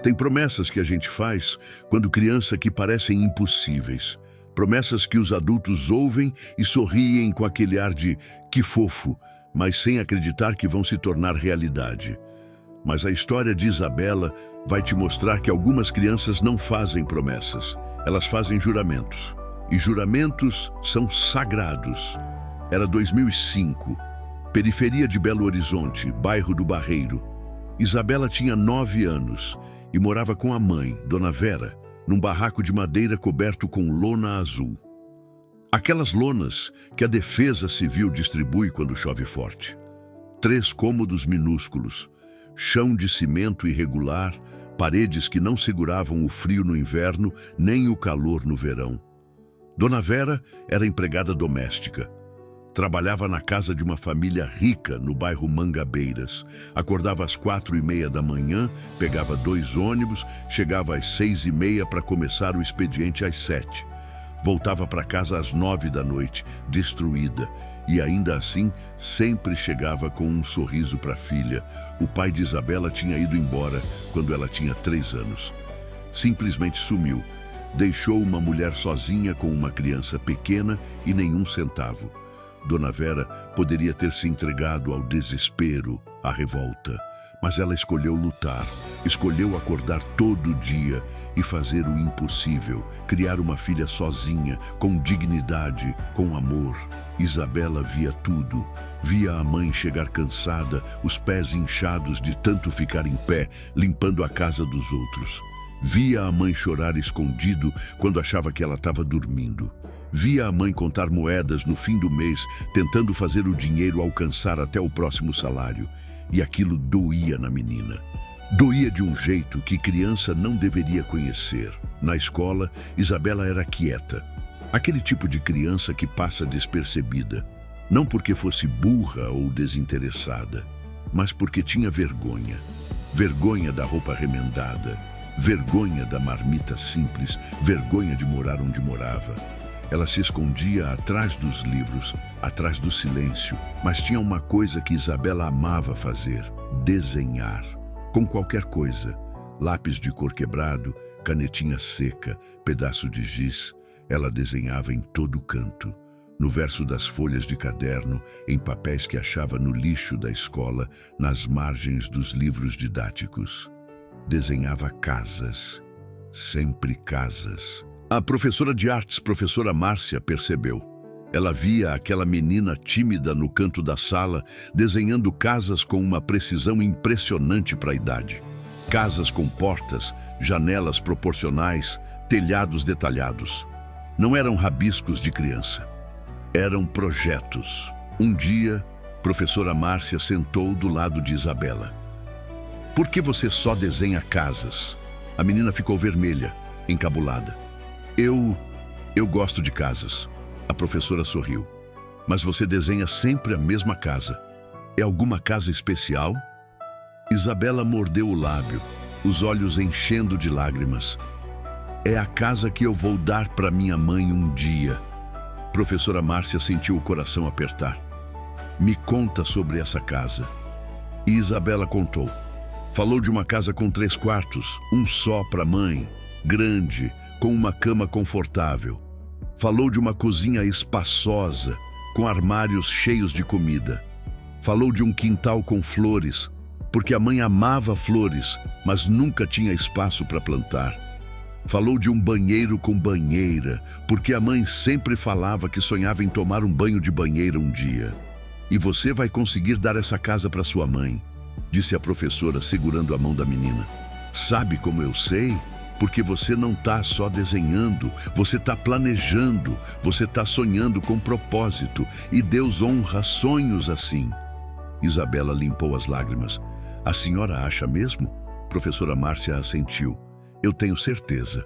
Tem promessas que a gente faz quando criança que parecem impossíveis. Promessas que os adultos ouvem e sorriem com aquele ar de "que fofo", mas sem acreditar que vão se tornar realidade. Mas a história de Isabela vai te mostrar que algumas crianças não fazem promessas. Elas fazem juramentos. E juramentos são sagrados. Era 2005, periferia de Belo Horizonte, bairro do Barreiro. Isabela tinha 9 anos e morava com a mãe, Dona Vera, num barraco de madeira coberto com lona azul. Aquelas lonas que a Defesa Civil distribui quando chove forte. 3 cômodos minúsculos, chão de cimento irregular, paredes que não seguravam o frio no inverno nem o calor no verão. Dona Vera era empregada doméstica. Trabalhava na casa de uma família rica no bairro Mangabeiras. Acordava às 4h30 da manhã, pegava 2 ônibus, chegava às 6h30 para começar o expediente às 7h. Voltava para casa às 9h da noite, destruída. E ainda assim, sempre chegava com um sorriso para a filha. O pai de Isabela tinha ido embora quando ela tinha 3 anos. Simplesmente sumiu. Deixou uma mulher sozinha com uma criança pequena e nenhum centavo. Dona Vera poderia ter se entregado ao desespero, à revolta, mas ela escolheu lutar, escolheu acordar todo dia e fazer o impossível, criar uma filha sozinha, com dignidade, com amor. Isabela via tudo, via a mãe chegar cansada, os pés inchados de tanto ficar em pé, limpando a casa dos outros. Via a mãe chorar escondido quando achava que ela estava dormindo. Via a mãe contar moedas no fim do mês, tentando fazer o dinheiro alcançar até o próximo salário. E aquilo doía na menina. Doía de um jeito que criança não deveria conhecer. Na escola, Isabela era quieta. Aquele tipo de criança que passa despercebida. Não porque fosse burra ou desinteressada, mas porque tinha vergonha. Vergonha da roupa remendada. Vergonha da marmita simples. Vergonha de morar onde morava. Ela se escondia atrás dos livros, atrás do silêncio, mas tinha uma coisa que Isabela amava fazer: desenhar. Com qualquer coisa, lápis de cor quebrado, canetinha seca, pedaço de giz, ela desenhava em todo canto. No verso das folhas de caderno, em papéis que achava no lixo da escola, nas margens dos livros didáticos. Desenhava casas, sempre casas. A professora de artes, professora Márcia, percebeu. Ela via aquela menina tímida no canto da sala, desenhando casas com uma precisão impressionante para a idade. Casas com portas, janelas proporcionais, telhados detalhados. Não eram rabiscos de criança. Eram projetos. Um dia, professora Márcia sentou do lado de Isabela. "Por que você só desenha casas?" A menina ficou vermelha, encabulada. Eu gosto de casas." A professora sorriu. "Mas você desenha sempre a mesma casa. É alguma casa especial?" Isabela mordeu o lábio, os olhos enchendo de lágrimas. "É a casa que eu vou dar para minha mãe um dia." Professora Márcia sentiu o coração apertar. "Me conta sobre essa casa." E Isabela contou. Falou de uma casa com 3 quartos, um só para a mãe, grande, com uma cama confortável. Falou de uma cozinha espaçosa, com armários cheios de comida. Falou de um quintal com flores, porque a mãe amava flores, mas nunca tinha espaço para plantar. Falou de um banheiro com banheira, porque a mãe sempre falava que sonhava em tomar um banho de banheira um dia. "E você vai conseguir dar essa casa para sua mãe", disse a professora, segurando a mão da menina. "Sabe como eu sei? Porque você não está só desenhando, você está planejando, você está sonhando com propósito, e Deus honra sonhos assim." Isabela limpou as lágrimas. "A senhora acha mesmo?" Professora Márcia assentiu. "Eu tenho certeza."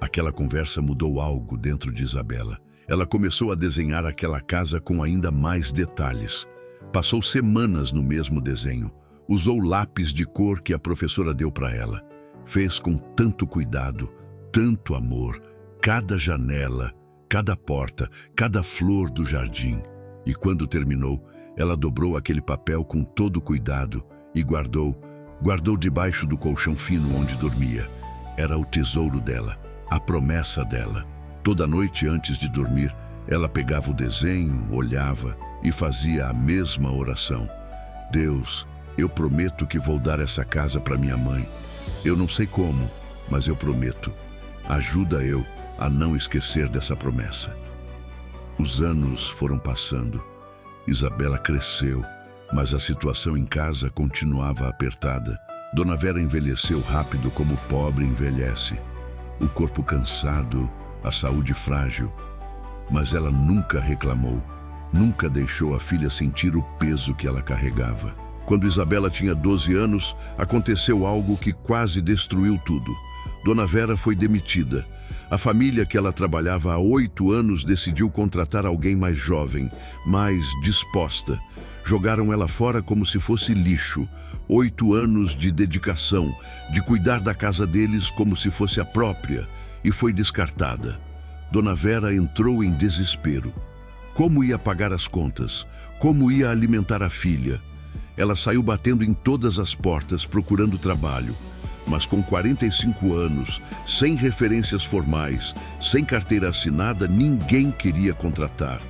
Aquela conversa mudou algo dentro de Isabela. Ela começou a desenhar aquela casa com ainda mais detalhes. Passou semanas no mesmo desenho. Usou lápis de cor que a professora deu para ela. Fez com tanto cuidado, tanto amor, cada janela, cada porta, cada flor do jardim. E quando terminou, ela dobrou aquele papel com todo cuidado e guardou Guardou debaixo do colchão fino onde dormia. Era o tesouro dela, a promessa dela. Toda noite antes de dormir, ela pegava o desenho, olhava e fazia a mesma oração. Deus, eu prometo que vou dar essa casa para minha mãe. Eu não sei como, mas eu prometo. Ajuda eu a não esquecer dessa promessa. Os anos foram passando. Isabela cresceu, mas a situação em casa continuava apertada. Dona Vera envelheceu rápido como o pobre envelhece. O corpo cansado, a saúde frágil. Mas ela nunca reclamou, nunca deixou a filha sentir o peso que ela carregava. Quando Isabela tinha 12 anos, aconteceu algo que quase destruiu tudo. Dona Vera foi demitida. A família que ela trabalhava há 8 anos decidiu contratar alguém mais jovem, mais disposta. Jogaram ela fora como se fosse lixo. 8 anos de dedicação, de cuidar da casa deles como se fosse a própria, e foi descartada. Dona Vera entrou em desespero. Como ia pagar as contas? Como ia alimentar a filha? Ela saiu batendo em todas as portas procurando trabalho. Mas com 45 anos, sem referências formais, sem carteira assinada, ninguém queria contratar.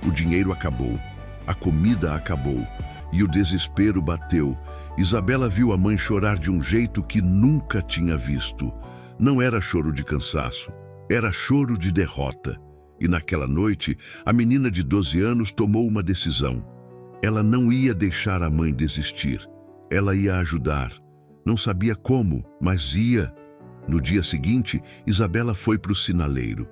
O dinheiro acabou, a comida acabou e o desespero bateu. Isabela viu a mãe chorar de um jeito que nunca tinha visto. Não era choro de cansaço, era choro de derrota. E naquela noite, a menina de 12 anos tomou uma decisão. Ela não ia deixar a mãe desistir. Ela ia ajudar. Não sabia como, mas ia. No dia seguinte, Isabela foi para o sinaleiro.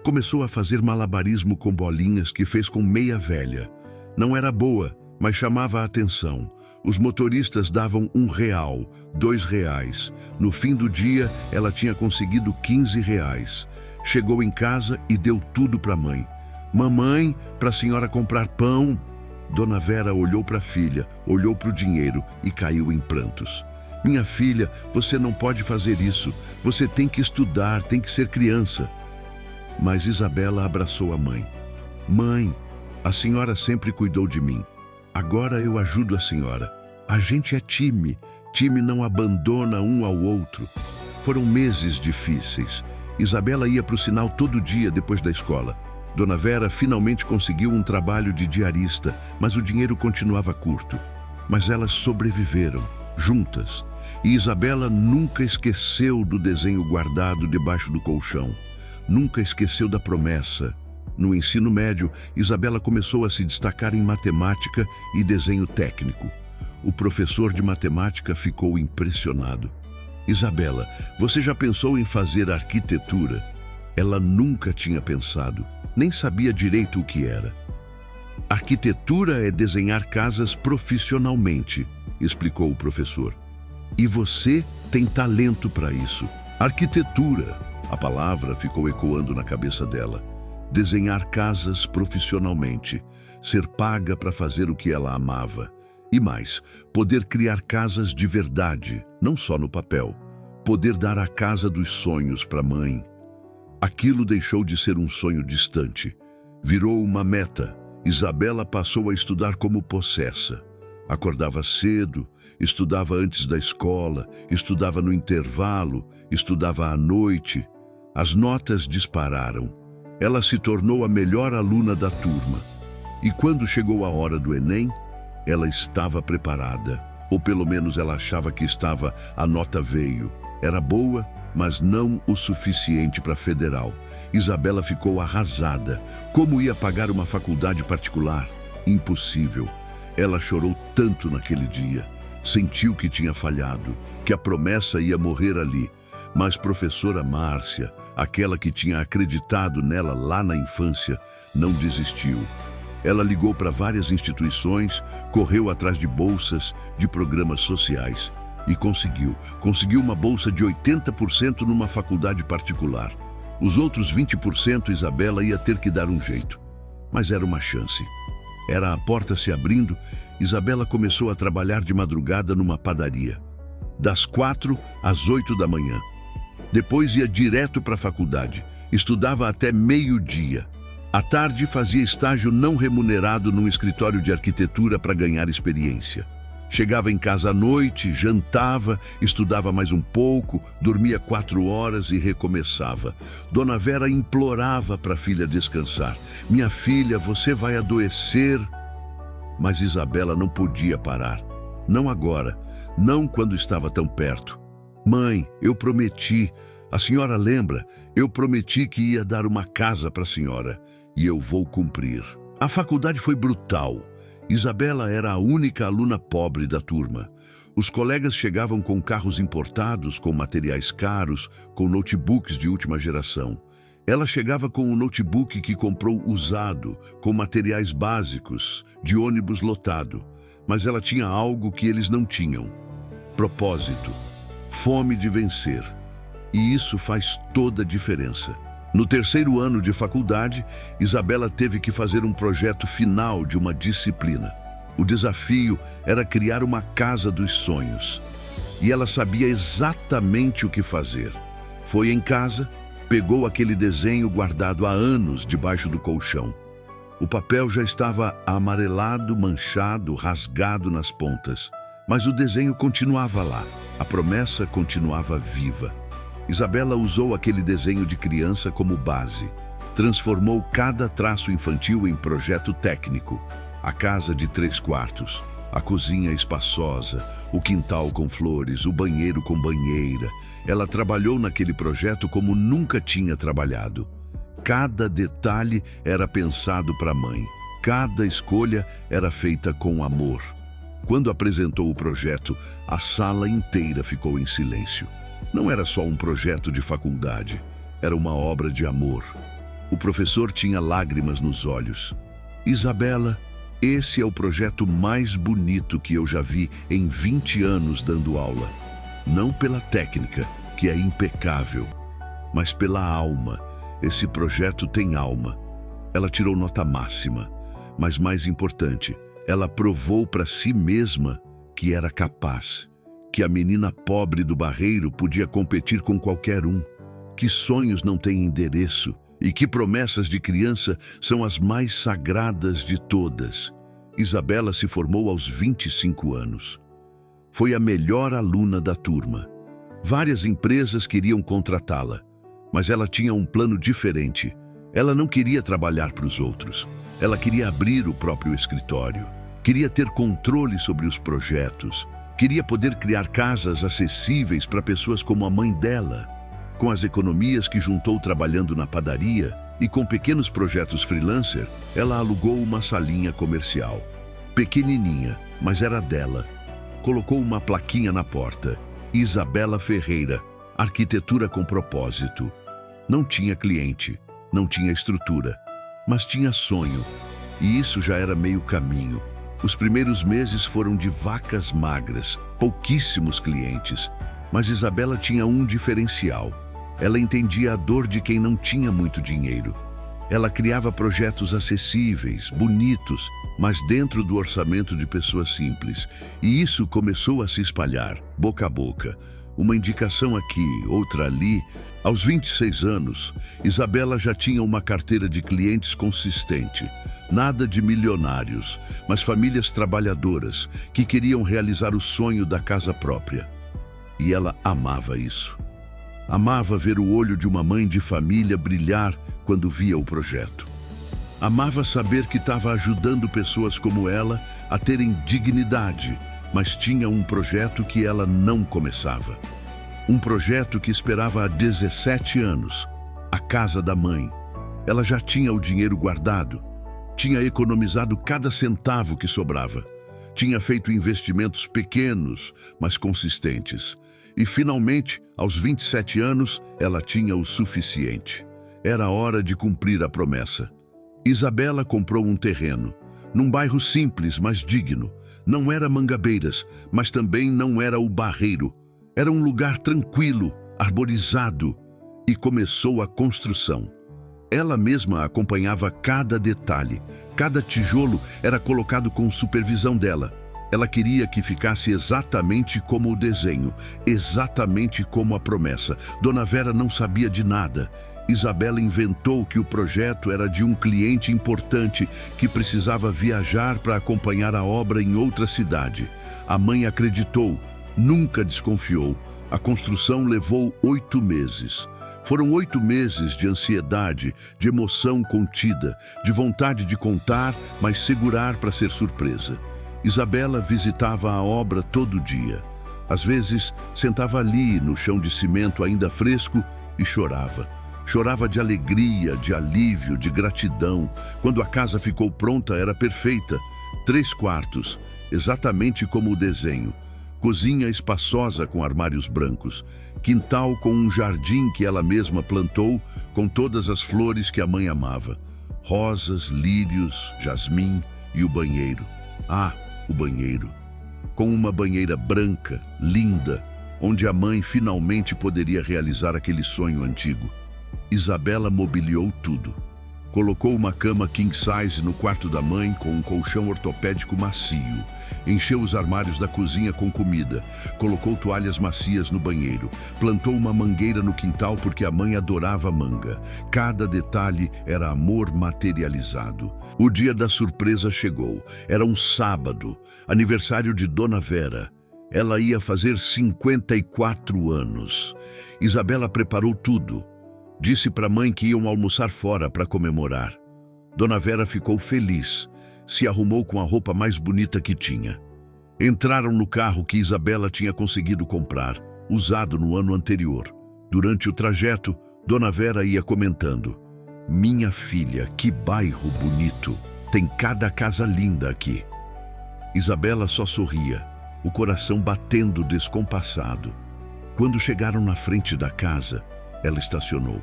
Começou a fazer malabarismo com bolinhas que fez com meia velha. Não era boa, mas chamava a atenção. Os motoristas davam R$1, R$2. No fim do dia, ela tinha conseguido R$15. Chegou em casa e deu tudo para a mãe. Mamãe, para a senhora comprar pão. Dona Vera olhou para a filha, olhou para o dinheiro e caiu em prantos. Minha filha, você não pode fazer isso. Você tem que estudar, tem que ser criança. Mas Isabela abraçou a mãe. Mãe, a senhora sempre cuidou de mim. Agora eu ajudo a senhora. A gente é time. Time não abandona um ao outro. Foram meses difíceis. Isabela ia para o sinal todo dia depois da escola. Dona Vera finalmente conseguiu um trabalho de diarista, mas o dinheiro continuava curto. Mas elas sobreviveram, juntas. E Isabela nunca esqueceu do desenho guardado debaixo do colchão. Nunca esqueceu da promessa. No ensino médio, Isabela começou a se destacar em matemática e desenho técnico. O professor de matemática ficou impressionado. Isabela, você já pensou em fazer arquitetura? Ela nunca tinha pensado, nem sabia direito o que era. Arquitetura é desenhar casas profissionalmente, explicou o professor. E você tem talento para isso. Arquitetura, a palavra ficou ecoando na cabeça dela. Desenhar casas profissionalmente, ser paga para fazer o que ela amava. E mais, poder criar casas de verdade, não só no papel. Poder dar a casa dos sonhos para a mãe. Aquilo deixou de ser um sonho distante. Virou uma meta. Isabela passou a estudar como possessa. Acordava cedo, estudava antes da escola, estudava no intervalo, estudava à noite. As notas dispararam. Ela se tornou a melhor aluna da turma. E quando chegou a hora do Enem, ela estava preparada. Ou pelo menos ela achava que estava, a nota veio. Era boa, mas não o suficiente para federal. Isabela ficou arrasada. Como ia pagar uma faculdade particular? Impossível. Ela chorou tanto naquele dia. Sentiu que tinha falhado, que a promessa ia morrer ali. Mas professora Márcia, aquela que tinha acreditado nela lá na infância, não desistiu. Ela ligou para várias instituições, correu atrás de bolsas, de programas sociais e conseguiu uma bolsa de 80% numa faculdade particular. Os outros 20% Isabela ia ter que dar um jeito. Mas era uma chance. Era a porta se abrindo, Isabela começou a trabalhar de madrugada numa padaria. Das 4 às 8 da manhã. Depois ia direto para a faculdade. Estudava até meio-dia. À tarde fazia estágio não remunerado num escritório de arquitetura para ganhar experiência. Chegava em casa à noite, jantava, estudava mais um pouco, dormia 4 horas e recomeçava. Dona Vera implorava para a filha descansar. Minha filha, você vai adoecer. Mas Isabela não podia parar. Não agora, não quando estava tão perto. Mãe, eu prometi. A senhora lembra? Eu prometi que ia dar uma casa para a senhora. E eu vou cumprir. A faculdade foi brutal. Isabela era a única aluna pobre da turma. Os colegas chegavam com carros importados, com materiais caros, com notebooks de última geração. Ela chegava com um notebook que comprou usado, com materiais básicos, de ônibus lotado. Mas ela tinha algo que eles não tinham: propósito, fome de vencer. E isso faz toda a diferença. No 3º ano de faculdade, Isabela teve que fazer um projeto final de uma disciplina. O desafio era criar uma casa dos sonhos. E ela sabia exatamente o que fazer. Foi em casa, pegou aquele desenho guardado há anos debaixo do colchão. O papel já estava amarelado, manchado, rasgado nas pontas. Mas o desenho continuava lá. A promessa continuava viva. Isabela usou aquele desenho de criança como base. Transformou cada traço infantil em projeto técnico. A casa de 3 quartos, a cozinha espaçosa, o quintal com flores, o banheiro com banheira. Ela trabalhou naquele projeto como nunca tinha trabalhado. Cada detalhe era pensado para a mãe. Cada escolha era feita com amor. Quando apresentou o projeto, a sala inteira ficou em silêncio. Não era só um projeto de faculdade, era uma obra de amor. O professor tinha lágrimas nos olhos. Isabela, esse é o projeto mais bonito que eu já vi em 20 anos dando aula. Não pela técnica, que é impecável, mas pela alma. Esse projeto tem alma. Ela tirou nota máxima, mas mais importante, ela provou para si mesma que era capaz. Que a menina pobre do Barreiro podia competir com qualquer um, que sonhos não têm endereço e que promessas de criança são as mais sagradas de todas. Isabela se formou aos 25 anos. Foi a melhor aluna da turma. Várias empresas queriam contratá-la, mas ela tinha um plano diferente. Ela não queria trabalhar para os outros. Ela queria abrir o próprio escritório, queria ter controle sobre os projetos. Queria poder criar casas acessíveis para pessoas como a mãe dela. Com as economias que juntou trabalhando na padaria e com pequenos projetos freelancer, ela alugou uma salinha comercial. Pequenininha, mas era dela. Colocou uma plaquinha na porta: Isabela Ferreira, arquitetura com propósito. Não tinha cliente, não tinha estrutura, mas tinha sonho. E isso já era meio caminho. Os primeiros meses foram de vacas magras, pouquíssimos clientes. Mas Isabela tinha um diferencial. Ela entendia a dor de quem não tinha muito dinheiro. Ela criava projetos acessíveis, bonitos, mas dentro do orçamento de pessoas simples. E isso começou a se espalhar, boca a boca. Uma indicação aqui, outra ali. Aos 26 anos, Isabela já tinha uma carteira de clientes consistente. Nada de milionários, mas famílias trabalhadoras que queriam realizar o sonho da casa própria. E ela amava isso. Amava ver o olho de uma mãe de família brilhar quando via o projeto. Amava saber que estava ajudando pessoas como ela a terem dignidade, mas tinha um projeto que ela não começava. Um projeto que esperava há 17 anos, a casa da mãe. Ela já tinha o dinheiro guardado. Tinha economizado cada centavo que sobrava. Tinha feito investimentos pequenos, mas consistentes. E, finalmente, aos 27 anos, ela tinha o suficiente. Era hora de cumprir a promessa. Isabela comprou um terreno, num bairro simples, mas digno. Não era Mangabeiras, mas também não era o Barreiro. Era um lugar tranquilo, arborizado, e começou a construção. Ela mesma acompanhava cada detalhe. Cada tijolo era colocado com supervisão dela. Ela queria que ficasse exatamente como o desenho, exatamente como a promessa. Dona Vera não sabia de nada. Isabela inventou que o projeto era de um cliente importante que precisava viajar para acompanhar a obra em outra cidade. A mãe acreditou, nunca desconfiou. A construção levou 8 meses. Foram 8 meses de ansiedade, de emoção contida, de vontade de contar, mas segurar para ser surpresa. Isabela visitava a obra todo dia. Às vezes, sentava ali, no chão de cimento ainda fresco, e chorava. Chorava de alegria, de alívio, de gratidão. Quando a casa ficou pronta, era perfeita. 3 quartos, exatamente como o desenho. Cozinha espaçosa com armários brancos. Quintal com um jardim que ela mesma plantou, com todas as flores que a mãe amava. Rosas, lírios, jasmim e o banheiro. Ah, o banheiro. Com uma banheira branca, linda, onde a mãe finalmente poderia realizar aquele sonho antigo. Isabela mobiliou tudo. Colocou uma cama king size no quarto da mãe com um colchão ortopédico macio. Encheu os armários da cozinha com comida. Colocou toalhas macias no banheiro. Plantou uma mangueira no quintal porque a mãe adorava manga. Cada detalhe era amor materializado. O dia da surpresa chegou. Era um sábado, aniversário de Dona Vera. Ela ia fazer 54 anos. Isabela preparou tudo. Disse para a mãe que iam almoçar fora para comemorar. Dona Vera ficou feliz. Se arrumou com a roupa mais bonita que tinha. Entraram no carro que Isabela tinha conseguido comprar, usado no ano anterior. Durante o trajeto, Dona Vera ia comentando: "Minha filha, que bairro bonito! Tem cada casa linda aqui." Isabela só sorria, o coração batendo descompassado. Quando chegaram na frente da casa, ela estacionou.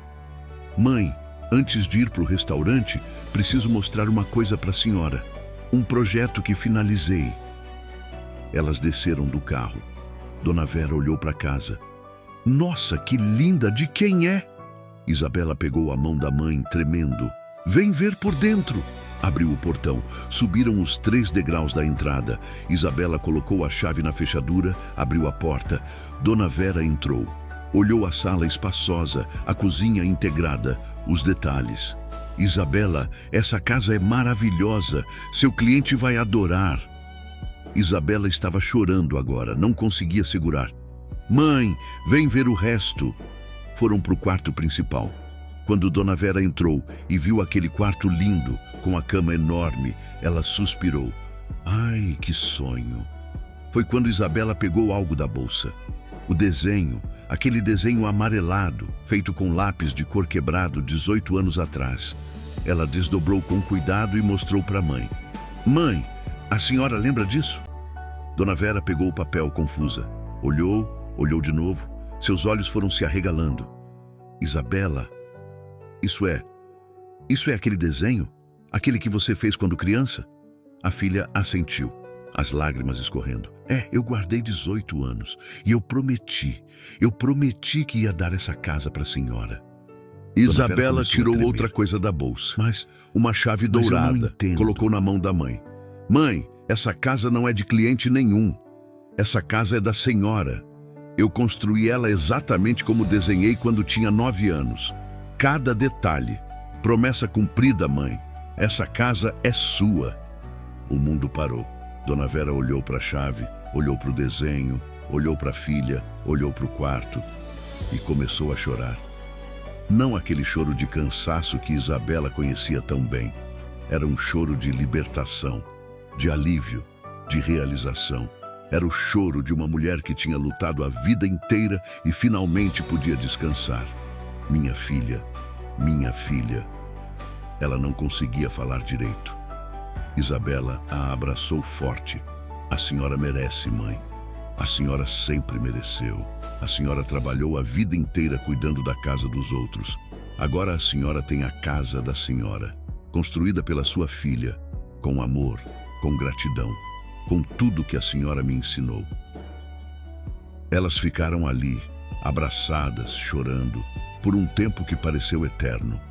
"Mãe, antes de ir para o restaurante, preciso mostrar uma coisa para a senhora. Um projeto que finalizei." Elas desceram do carro. Dona Vera olhou para a casa. "Nossa, que linda! De quem é?" Isabela pegou a mão da mãe, tremendo. "Vem ver por dentro." Abriu o portão. Subiram os 3 degraus da entrada. Isabela colocou a chave na fechadura, abriu a porta. Dona Vera entrou. Olhou a sala espaçosa, a cozinha integrada, os detalhes. "Isabela, essa casa é maravilhosa. Seu cliente vai adorar." Isabela estava chorando agora, não conseguia segurar. "Mãe, vem ver o resto." Foram para o quarto principal. Quando Dona Vera entrou e viu aquele quarto lindo, com a cama enorme, ela suspirou. "Ai, que sonho." Foi quando Isabela pegou algo da bolsa. O desenho, aquele desenho amarelado, feito com lápis de cor quebrado 18 anos atrás. Ela desdobrou com cuidado e mostrou para a mãe. "Mãe, a senhora lembra disso?" Dona Vera pegou o papel confusa. Olhou de novo. Seus olhos foram se arregalando. "Isabela, isso é aquele desenho? Aquele que você fez quando criança?" A filha assentiu, as lágrimas escorrendo. Eu guardei 18 anos e eu prometi que ia dar essa casa para a senhora." Isabela tirou outra coisa da bolsa, uma chave dourada, colocou na mão da mãe. "Mãe, essa casa não é de cliente nenhum. Essa casa é da senhora. Eu construí ela exatamente como desenhei quando tinha 9 anos. Cada detalhe. Promessa cumprida, mãe. Essa casa é sua." O mundo parou. Dona Vera olhou para a chave, olhou para o desenho, olhou para a filha, olhou para o quarto e começou a chorar. Não aquele choro de cansaço que Isabela conhecia tão bem. Era um choro de libertação, de alívio, de realização. Era o choro de uma mulher que tinha lutado a vida inteira e finalmente podia descansar. Minha filha. Ela não conseguia falar direito. Isabela a abraçou forte. "A senhora merece, mãe. A senhora sempre mereceu. A senhora trabalhou a vida inteira cuidando da casa dos outros. Agora a senhora tem a casa da senhora, construída pela sua filha, com amor, com gratidão, com tudo que a senhora me ensinou." Elas ficaram ali, abraçadas, chorando, por um tempo que pareceu eterno.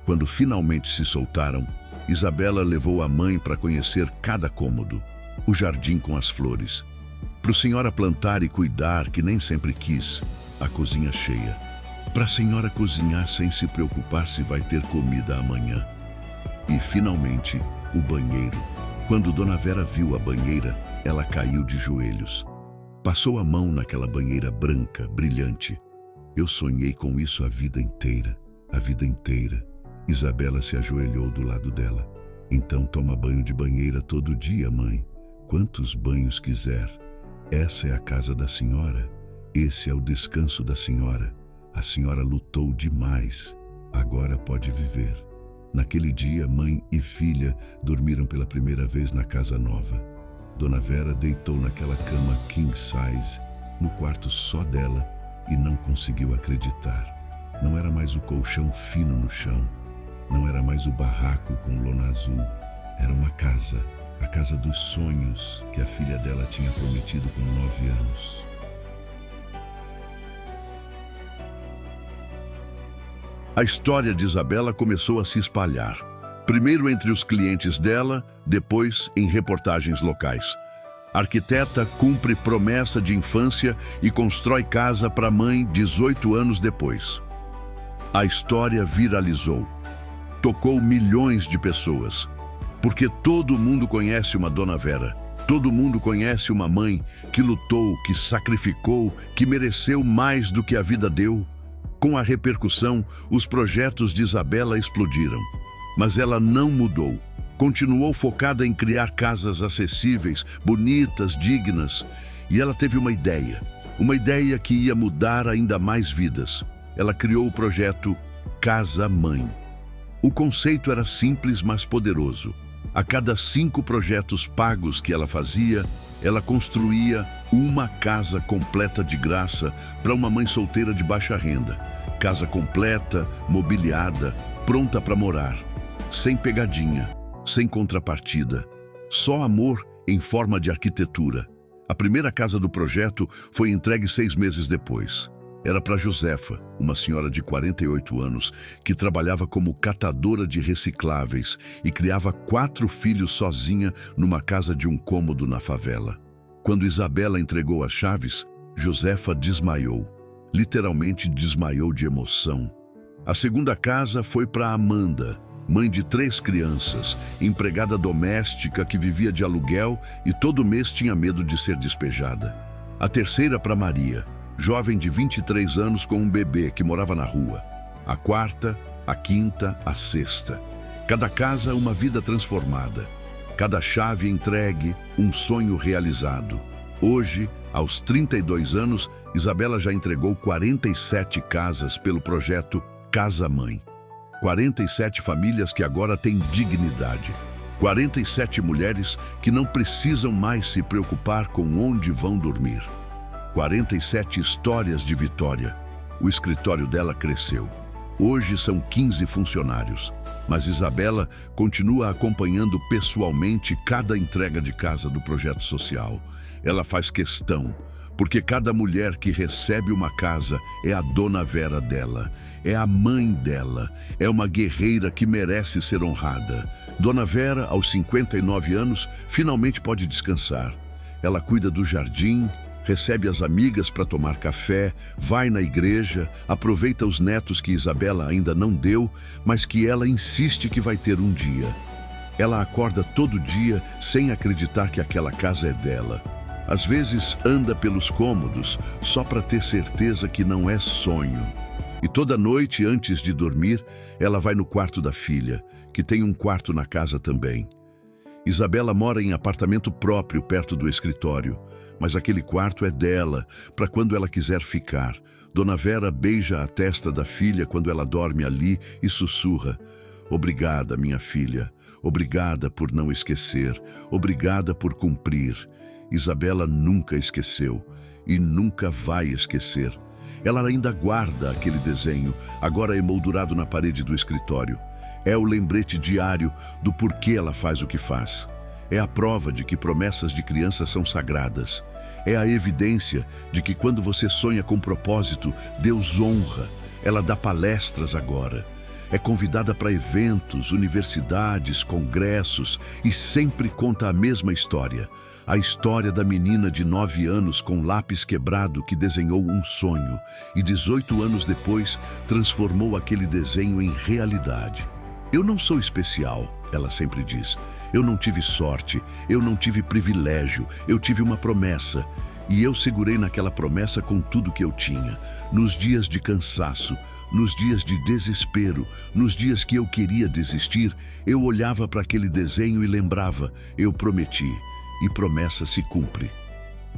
Quando finalmente se soltaram, Isabela levou a mãe para conhecer cada cômodo, o jardim com as flores, para a senhora plantar e cuidar, que nem sempre quis, a cozinha cheia. para a senhora cozinhar sem se preocupar se vai ter comida amanhã. E, finalmente, o banheiro. Quando Dona Vera viu a banheira, ela caiu de joelhos. Passou a mão naquela banheira branca, brilhante. Eu sonhei com isso a vida inteira, a vida inteira. Isabela se ajoelhou do lado dela. Então toma banho de banheira todo dia, mãe. Quantos banhos quiser. Essa é a casa da senhora. Esse é o descanso da senhora. A senhora lutou demais. Agora pode viver. Naquele dia, mãe e filha dormiram pela primeira vez na casa nova. Dona Vera deitou naquela cama king size, no quarto só dela, e não conseguiu acreditar. Não era mais o colchão fino no chão. Não era mais o barraco com lona azul. Era uma casa, a casa dos sonhos que a filha dela tinha prometido com 9 anos. A história de Isabela começou a se espalhar. Primeiro entre os clientes dela, depois em reportagens locais. A arquiteta cumpre promessa de infância e constrói casa para a mãe 18 anos depois. A história viralizou. Tocou milhões de pessoas. Porque todo mundo conhece uma Dona Vera. Todo mundo conhece uma mãe que lutou, que sacrificou, que mereceu mais do que a vida deu. Com a repercussão, os projetos de Isabela explodiram. Mas ela não mudou. Continuou focada em criar casas acessíveis, bonitas, dignas. E ela teve uma ideia que ia mudar ainda mais vidas. Ela criou o projeto Casa Mãe. O conceito era simples, mas poderoso. A cada 5 projetos pagos que ela fazia, ela construía uma casa completa de graça para uma mãe solteira de baixa renda. Casa completa, mobiliada, pronta para morar. Sem pegadinha, sem contrapartida. Só amor em forma de arquitetura. A primeira casa do projeto foi entregue 6 meses depois. Era para Josefa, uma senhora de 48 anos, que trabalhava como catadora de recicláveis e criava 4 filhos sozinha numa casa de um cômodo na favela. Quando Isabela entregou as chaves, Josefa desmaiou. Literalmente desmaiou de emoção. A segunda casa foi para Amanda, mãe de 3 crianças, empregada doméstica que vivia de aluguel e todo mês tinha medo de ser despejada. A terceira para Maria, jovem de 23 anos com um bebê que morava na rua. A quarta, a quinta, a sexta. Cada casa uma vida transformada. Cada chave entregue, um sonho realizado. Hoje, aos 32 anos, Isabela já entregou 47 casas pelo projeto Casa Mãe. 47 famílias que agora têm dignidade. 47 mulheres que não precisam mais se preocupar com onde vão dormir. 47 histórias de vitória. O escritório dela cresceu. Hoje são 15 funcionários, mas Isabela continua acompanhando pessoalmente cada entrega de casa do projeto social. Ela faz questão, porque cada mulher que recebe uma casa é a Dona Vera dela, é a mãe dela, é uma guerreira que merece ser honrada. Dona Vera, aos 59 anos, finalmente pode descansar. Ela cuida do jardim, recebe as amigas para tomar café, vai na igreja, aproveita os netos que Isabela ainda não deu, mas que ela insiste que vai ter um dia. Ela acorda todo dia sem acreditar que aquela casa é dela. Às vezes anda pelos cômodos só para ter certeza que não é sonho. E toda noite, antes de dormir, ela vai no quarto da filha, que tem um quarto na casa também. Isabela mora em apartamento próprio perto do escritório, mas aquele quarto é dela, para quando ela quiser ficar. Dona Vera beija a testa da filha quando ela dorme ali e sussurra: "Obrigada, minha filha. Obrigada por não esquecer. Obrigada por cumprir." Isabela nunca esqueceu e nunca vai esquecer. Ela ainda guarda aquele desenho, agora emoldurado na parede do escritório. É o lembrete diário do porquê ela faz o que faz. É a prova de que promessas de criança são sagradas. É a evidência de que quando você sonha com propósito, Deus honra. Ela dá palestras agora. É convidada para eventos, universidades, congressos e sempre conta a mesma história. A história da menina de 9 anos com lápis quebrado que desenhou um sonho e 18 anos depois transformou aquele desenho em realidade. Eu não sou especial, ela sempre diz. Eu não tive sorte, eu não tive privilégio, eu tive uma promessa. E eu segurei naquela promessa com tudo que eu tinha. Nos dias de cansaço, nos dias de desespero, nos dias que eu queria desistir, eu olhava para aquele desenho e lembrava, eu prometi, e promessa se cumpre.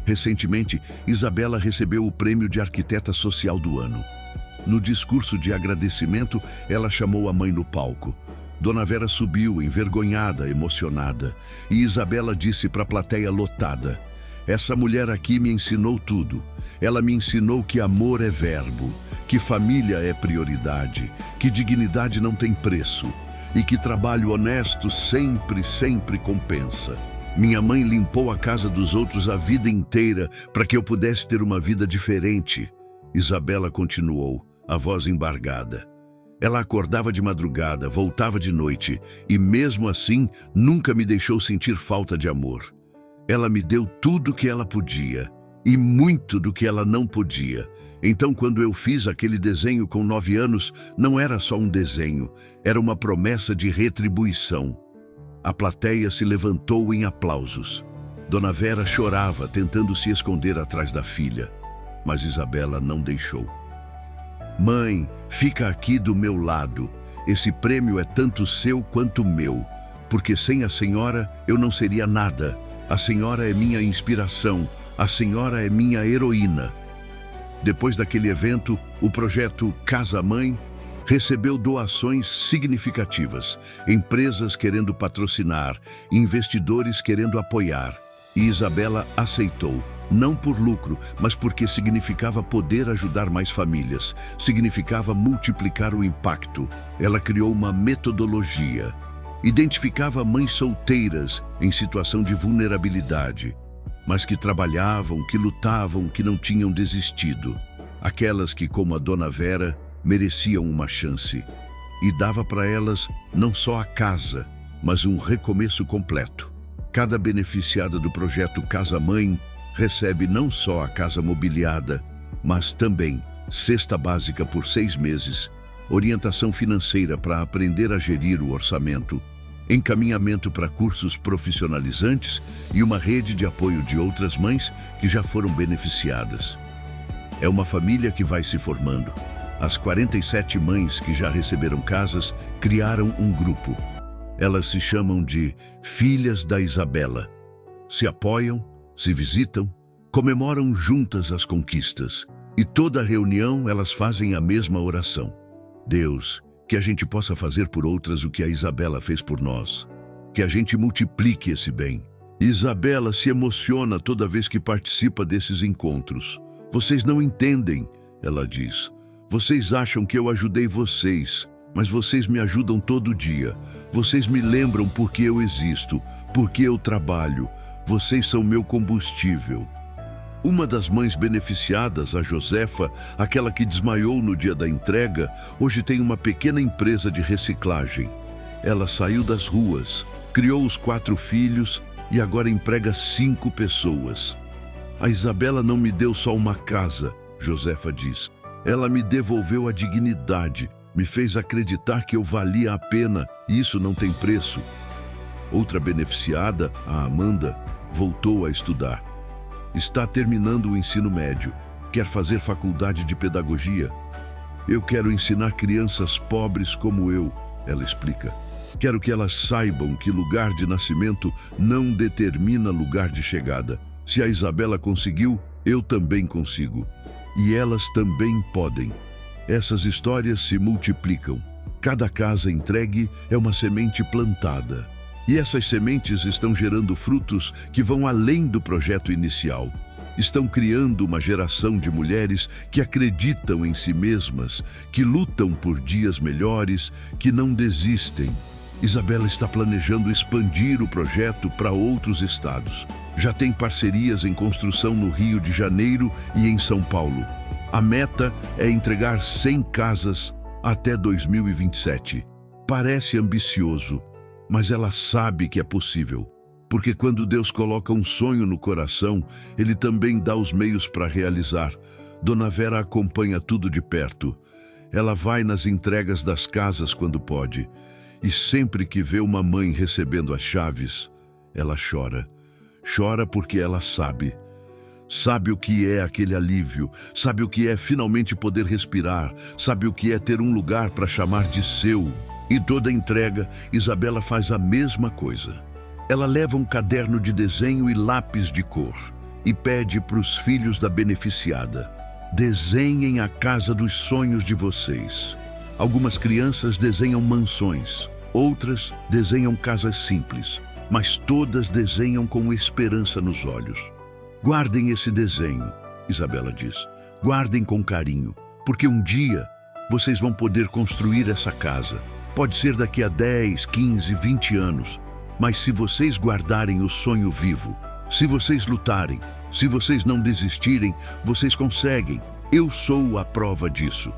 Recentemente, Isabela recebeu o prêmio de Arquiteta Social do Ano. No discurso de agradecimento, ela chamou a mãe no palco. Dona Vera subiu, envergonhada, emocionada, e Isabela disse para a plateia lotada: essa mulher aqui me ensinou tudo. Ela me ensinou que amor é verbo, que família é prioridade, que dignidade não tem preço e que trabalho honesto sempre compensa. Minha mãe limpou a casa dos outros a vida inteira para que eu pudesse ter uma vida diferente. Isabela continuou, a voz embargada. Ela acordava de madrugada, voltava de noite e, mesmo assim, nunca me deixou sentir falta de amor. Ela me deu tudo o que ela podia e muito do que ela não podia. Então, quando eu fiz aquele desenho com 9 anos, não era só um desenho, era uma promessa de retribuição. A plateia se levantou em aplausos. Dona Vera chorava, tentando se esconder atrás da filha, mas Isabela não deixou. Mãe, fica aqui do meu lado. Esse prêmio é tanto seu quanto meu, porque sem a senhora eu não seria nada. A senhora é minha inspiração, a senhora é minha heroína. Depois daquele evento, o projeto Casa Mãe recebeu doações significativas, empresas querendo patrocinar, investidores querendo apoiar. E Isabela aceitou, não por lucro, mas porque significava poder ajudar mais famílias, significava multiplicar o impacto. Ela criou uma metodologia. Identificava mães solteiras em situação de vulnerabilidade, mas que trabalhavam, que lutavam, que não tinham desistido. Aquelas que, como a Dona Vera, mereciam uma chance. E dava para elas não só a casa, mas um recomeço completo. Cada beneficiada do projeto Casa Mãe recebe não só a casa mobiliada, mas também cesta básica por 6 meses, orientação financeira para aprender a gerir o orçamento, encaminhamento para cursos profissionalizantes e uma rede de apoio de outras mães que já foram beneficiadas. É uma família que vai se formando. As 47 mães que já receberam casas criaram um grupo. Elas se chamam de Filhas da Isabela. Se apoiam, se visitam, comemoram juntas as conquistas. E toda reunião elas fazem a mesma oração. Deus, que a gente possa fazer por outras o que a Isabela fez por nós. Que a gente multiplique esse bem. Isabela se emociona toda vez que participa desses encontros. Vocês não entendem, ela diz. Vocês acham que eu ajudei vocês, mas vocês me ajudam todo dia. Vocês me lembram porque eu existo, porque eu trabalho. Vocês são meu combustível. Uma das mães beneficiadas, a Josefa, aquela que desmaiou no dia da entrega, hoje tem uma pequena empresa de reciclagem. Ela saiu das ruas, criou os 4 filhos e agora emprega 5 pessoas. A Isabela não me deu só uma casa, Josefa diz. Ela me devolveu a dignidade, me fez acreditar que eu valia a pena e isso não tem preço. Outra beneficiada, a Amanda, voltou a estudar. Está terminando o ensino médio, quer fazer faculdade de pedagogia. Eu quero ensinar crianças pobres como eu, ela explica. Quero que elas saibam que lugar de nascimento não determina lugar de chegada. Se a Isabela conseguiu, eu também consigo. E elas também podem. Essas histórias se multiplicam. Cada casa entregue é uma semente plantada. E essas sementes estão gerando frutos que vão além do projeto inicial. Estão criando uma geração de mulheres que acreditam em si mesmas, que lutam por dias melhores, que não desistem. Isabela está planejando expandir o projeto para outros estados. Já tem parcerias em construção no Rio de Janeiro e em São Paulo. A meta é entregar 100 casas até 2027. Parece ambicioso, mas ela sabe que é possível. Porque quando Deus coloca um sonho no coração, Ele também dá os meios para realizar. Dona Vera acompanha tudo de perto. Ela vai nas entregas das casas quando pode. E sempre que vê uma mãe recebendo as chaves, ela chora. Chora porque ela sabe. Sabe o que é aquele alívio, sabe o que é finalmente poder respirar, sabe o que é ter um lugar para chamar de seu. E toda entrega, Isabela faz a mesma coisa. Ela leva um caderno de desenho e lápis de cor e pede para os filhos da beneficiada: desenhem a casa dos sonhos de vocês. Algumas crianças desenham mansões, outras desenham casas simples, mas todas desenham com esperança nos olhos. Guardem esse desenho, Isabela diz. Guardem com carinho, porque um dia vocês vão poder construir essa casa. Pode ser daqui a 10, 15, 20 anos, mas se vocês guardarem o sonho vivo, se vocês lutarem, se vocês não desistirem, vocês conseguem. Eu sou a prova disso.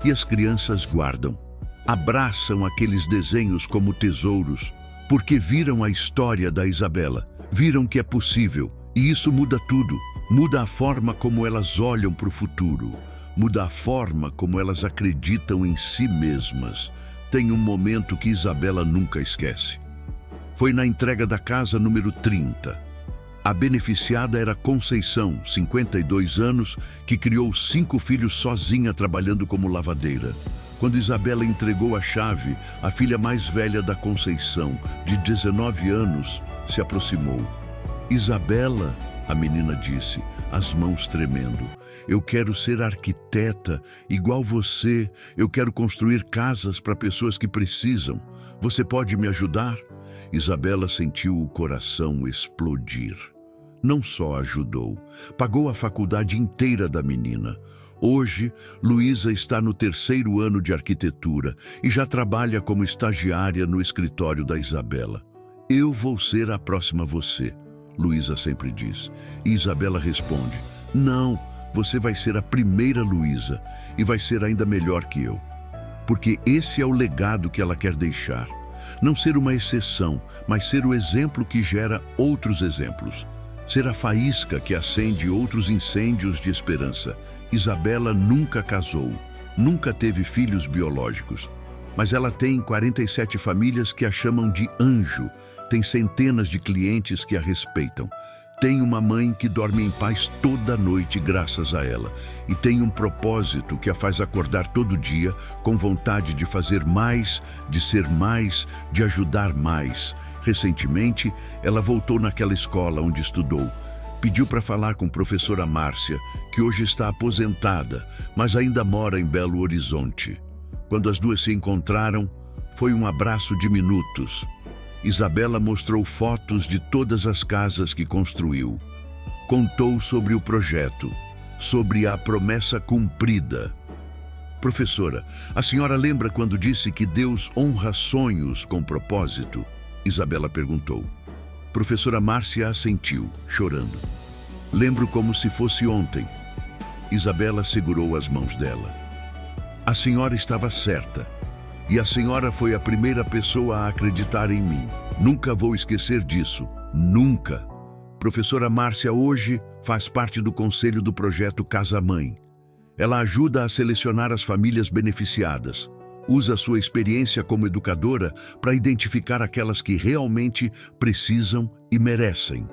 E as crianças guardam, abraçam aqueles desenhos como tesouros, porque viram a história da Isabela, viram que é possível. E isso muda tudo, muda a forma como elas olham para o futuro, muda a forma como elas acreditam em si mesmas. Tem um momento que Isabela nunca esquece. Foi na entrega da casa número 30. A beneficiada era Conceição, 52 anos, que criou 5 filhos sozinha trabalhando como lavadeira. Quando Isabela entregou a chave, a filha mais velha da Conceição, de 19 anos, se aproximou. Isabela, a menina disse, as mãos tremendo, eu quero ser arquiteta, igual você, eu quero construir casas para pessoas que precisam. Você pode me ajudar? Isabela sentiu o coração explodir. Não só ajudou, pagou a faculdade inteira da menina. Hoje, Luísa está no 3º ano de arquitetura e já trabalha como estagiária no escritório da Isabela. Eu vou ser a próxima você, Luísa sempre diz. E Isabela responde: não, você vai ser a primeira Luísa e vai ser ainda melhor que eu. Porque esse é o legado que ela quer deixar. Não ser uma exceção, mas ser o exemplo que gera outros exemplos. Ser a faísca que acende outros incêndios de esperança. Isabela nunca casou, nunca teve filhos biológicos, mas ela tem 47 famílias que a chamam de anjo, tem centenas de clientes que a respeitam, tem uma mãe que dorme em paz toda noite graças a ela e tem um propósito que a faz acordar todo dia com vontade de fazer mais, de ser mais, de ajudar mais. Recentemente, ela voltou naquela escola onde estudou. Pediu para falar com a professora Márcia, que hoje está aposentada, mas ainda mora em Belo Horizonte. Quando as duas se encontraram, foi um abraço de minutos. Isabela mostrou fotos de todas as casas que construiu. Contou sobre o projeto, sobre a promessa cumprida. Professora, a senhora lembra quando disse que Deus honra sonhos com propósito? Isabela perguntou. Professora Márcia assentiu, chorando. Lembro como se fosse ontem. Isabela segurou as mãos dela. A senhora estava certa. E a senhora foi a primeira pessoa a acreditar em mim. Nunca vou esquecer disso. Nunca. Professora Márcia hoje faz parte do conselho do projeto Casa Mãe. Ela ajuda a selecionar as famílias beneficiadas. Usa sua experiência como educadora para identificar aquelas que realmente precisam e merecem.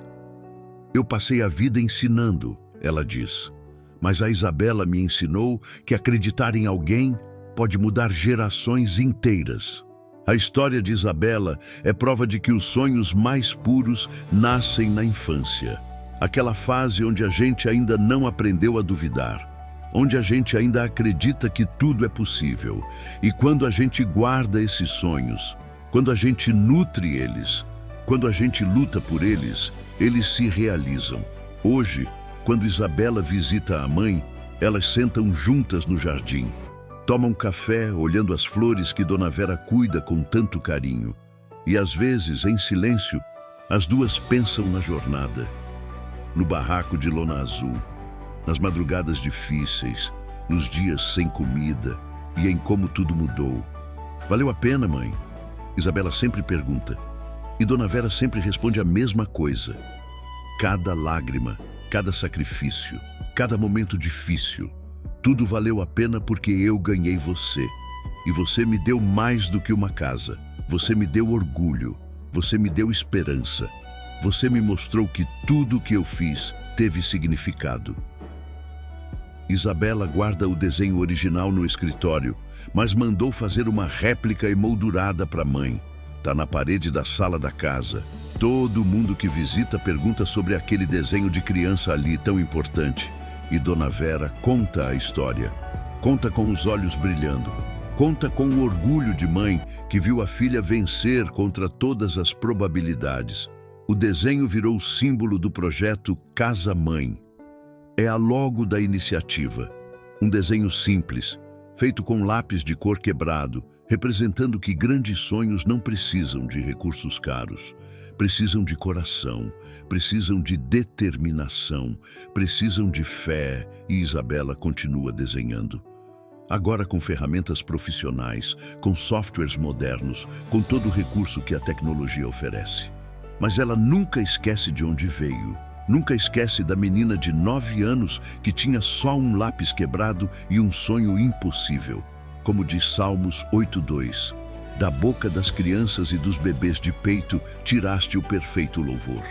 Eu passei a vida ensinando, ela diz. Mas a Isabela me ensinou que acreditar em alguém pode mudar gerações inteiras. A história de Isabela é prova de que os sonhos mais puros nascem na infância. Aquela fase onde a gente ainda não aprendeu a duvidar, onde a gente ainda acredita que tudo é possível. E quando a gente guarda esses sonhos, quando a gente nutre eles, quando a gente luta por eles, eles se realizam. Hoje, quando Isabela visita a mãe, elas sentam juntas no jardim. Tomam café olhando as flores que Dona Vera cuida com tanto carinho. E às vezes, em silêncio, as duas pensam na jornada. No barraco de lona azul, nas madrugadas difíceis, nos dias sem comida, e em como tudo mudou. Valeu a pena, mãe? Isabela sempre pergunta. E Dona Vera sempre responde a mesma coisa. Cada lágrima, cada sacrifício, cada momento difícil, tudo valeu a pena porque eu ganhei você. E você me deu mais do que uma casa. Você me deu orgulho. Você me deu esperança. Você me mostrou que tudo que eu fiz teve significado. Isabela guarda o desenho original no escritório, mas mandou fazer uma réplica emoldurada para a mãe. Tá na parede da sala da casa. Todo mundo que visita pergunta sobre aquele desenho de criança ali tão importante. E Dona Vera conta a história. Conta com os olhos brilhando. Conta com o orgulho de mãe que viu a filha vencer contra todas as probabilidades. O desenho virou o símbolo do projeto Casa Mãe. É a logo da iniciativa. Um desenho simples, feito com lápis de cor quebrado, representando que grandes sonhos não precisam de recursos caros. Precisam de coração, precisam de determinação, precisam de fé, e Isabela continua desenhando. Agora com ferramentas profissionais, com softwares modernos, com todo o recurso que a tecnologia oferece. Mas ela nunca esquece de onde veio. Nunca esquece da menina de 9 anos que tinha só um lápis quebrado e um sonho impossível. Como diz Salmos 8:2, da boca das crianças e dos bebês de peito tiraste o perfeito louvor.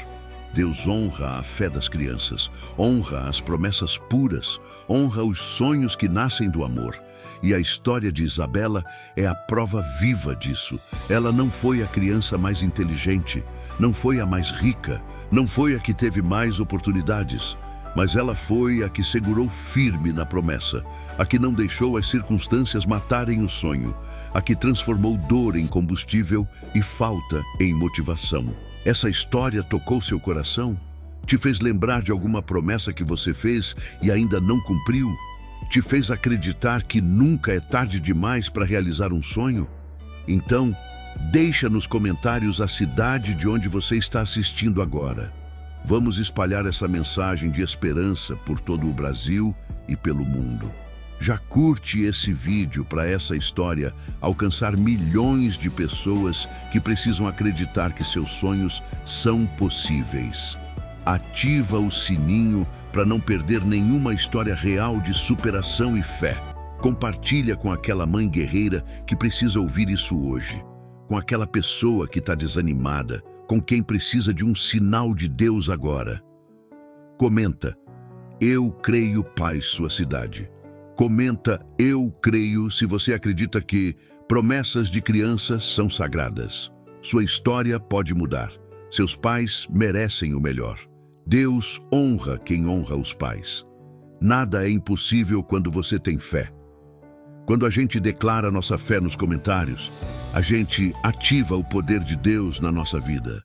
Deus honra a fé das crianças, honra as promessas puras, honra os sonhos que nascem do amor. E a história de Isabela é a prova viva disso. Ela não foi a criança mais inteligente, não foi a mais rica, não foi a que teve mais oportunidades, mas ela foi a que segurou firme na promessa, a que não deixou as circunstâncias matarem o sonho, a que transformou dor em combustível e falta em motivação. Essa história tocou seu coração? Te fez lembrar de alguma promessa que você fez e ainda não cumpriu? Te fez acreditar que nunca é tarde demais para realizar um sonho? Então, deixa nos comentários a cidade de onde você está assistindo agora. Vamos espalhar essa mensagem de esperança por todo o Brasil e pelo mundo. Já curte esse vídeo para essa história alcançar milhões de pessoas que precisam acreditar que seus sonhos são possíveis. Ativa o sininho para não perder nenhuma história real de superação e fé. Compartilha com aquela mãe guerreira que precisa ouvir isso hoje. Com aquela pessoa que está desanimada, com quem precisa de um sinal de Deus agora. Comenta, eu creio, paz, sua cidade. Comenta, eu creio, se você acredita que promessas de crianças são sagradas. Sua história pode mudar. Seus pais merecem o melhor. Deus honra quem honra os pais. Nada é impossível quando você tem fé. Quando a gente declara nossa fé nos comentários, a gente ativa o poder de Deus na nossa vida.